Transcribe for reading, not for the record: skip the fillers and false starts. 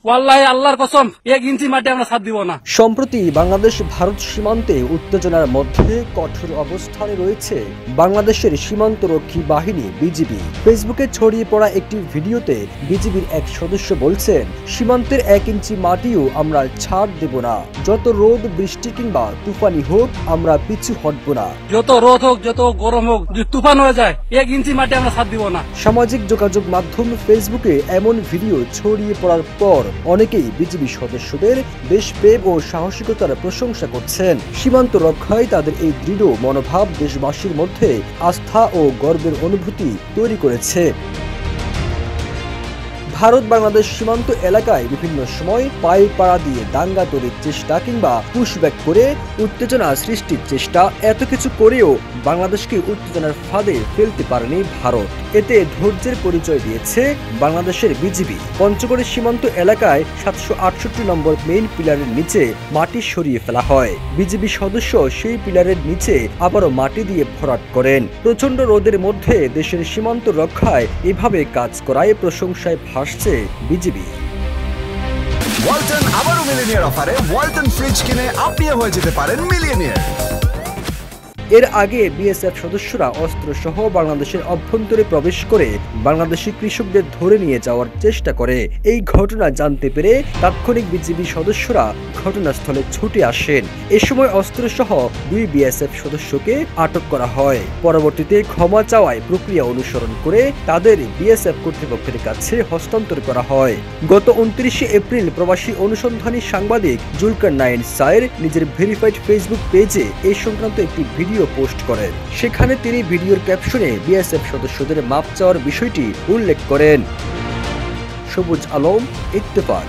ওয়াল্লাহি আল্লাহর কসম 1 ইঞ্চি মাটি আমরা ছাড় দিব না। সম্প্রতি বাংলাদেশ ভারত সীমান্তে উত্তেজনার মধ্যে কঠোর অবস্থানে রয়েছে বাংলাদেশের সীমান্তরক্ষী বাহিনী বিজিবি। ফেসবুকে ছড়িয়ে পড়া একটি ভিডিওতে বিজিবির এক সদস্য বলছেন, সীমান্তের 1 ইঞ্চি মাটিও আমরা ছাড় দেব না। যত রোদ বৃষ্টি কিংবা তুফানি হোক আমরা পিছু হটব না। যত রোদ হোক যত গরম হোক যদি তুফান হয়ে যায় 1 ইঞ্চি মাটি আমরা ছাড় দিব না। সামাজিক যোগাযোগ মাধ্যম ফেসবুকে এমন ভিডিও ছড়িয়ে পড়ার পর অনেকেই বিজিবি সদস্যদের দেশপ্রেম ও সাহসিকতার প্রশংসা করছেন। সীমান্ত রক্ষায় তাদের এই দৃঢ় মনোভাব দেশবাসীর মধ্যে আস্থা ও গর্বের অনুভূতি তৈরি করেছে। ভারত বাংলাদেশ সীমান্ত এলাকায় বিভিন্ন সময় পায়ে পাড়া দিয়ে দাঙ্গা তৈরির চেষ্টা কিংবা পুশব্যাক করে উত্তেজনা সৃষ্টির চেষ্টা, এত কিছু করেও বাংলাদেশকে উত্তেজনার ফাঁদে ফেলতে পারেনি ভারত। এতে ধৈর্যের পরিচয় দিয়েছে বাংলাদেশের বিজিবি। পঞ্চগড়ের সীমান্ত এলাকায় 768 নম্বর মেইন পিলারের নিচে মাটি সরিয়ে ফেলা হয়। বিজিবি সদস্য সেই পিলারের নিচে আবারও মাটি দিয়ে ভরাট করেন। প্রচন্ড রোদের মধ্যে দেশের সীমান্ত রক্ষায় এভাবে কাজ করায় প্রশংসায় ভাসছে বিজিবি। ওয়ালটন আবারও মিলিয়নিয়ার অফারে ওয়ালটন ফ্রিজ কিনে আপনিও হয়ে যেতে পারেন মিলিয়নিয়ার। এর আগে বিএসএফ সদস্যরা অস্ত্রসহ বাংলাদেশের অভ্যন্তরে প্রবেশ করে বাংলাদেশি কৃষকদের ধরে নিয়ে যাওয়ার চেষ্টা করে। এই ঘটনা জানতে পেরে তাৎক্ষণিক বিজিবি সদস্যরা ঘটনাস্থলে ছুটে আসেন। এ সময় অস্ত্রসহ 2 বিএসএফ সদস্যকে আটক করা হয়। পরবর্তীতে ক্ষমা চাওয়ায় প্রক্রিয়া অনুসরণ করে তাদের বিএসএফ কর্তৃপক্ষের কাছে হস্তান্তর করা হয়। গত 29 এপ্রিল প্রবাসী অনুসন্ধানী সাংবাদিক জুলকার নাইন সায়ের নিজের ভেরিফাইড ফেসবুক পেজে এই সংক্রান্ত একটি ভিডিও পোস্ট করেন। সেখানে তিনি ভিডিওর ক্যাপশনে বিএসএফ সদস্যদের মাপ চাওয়ার বিষয়টি উল্লেখ করেন। সবুজ আলম, ইত্তেফাক।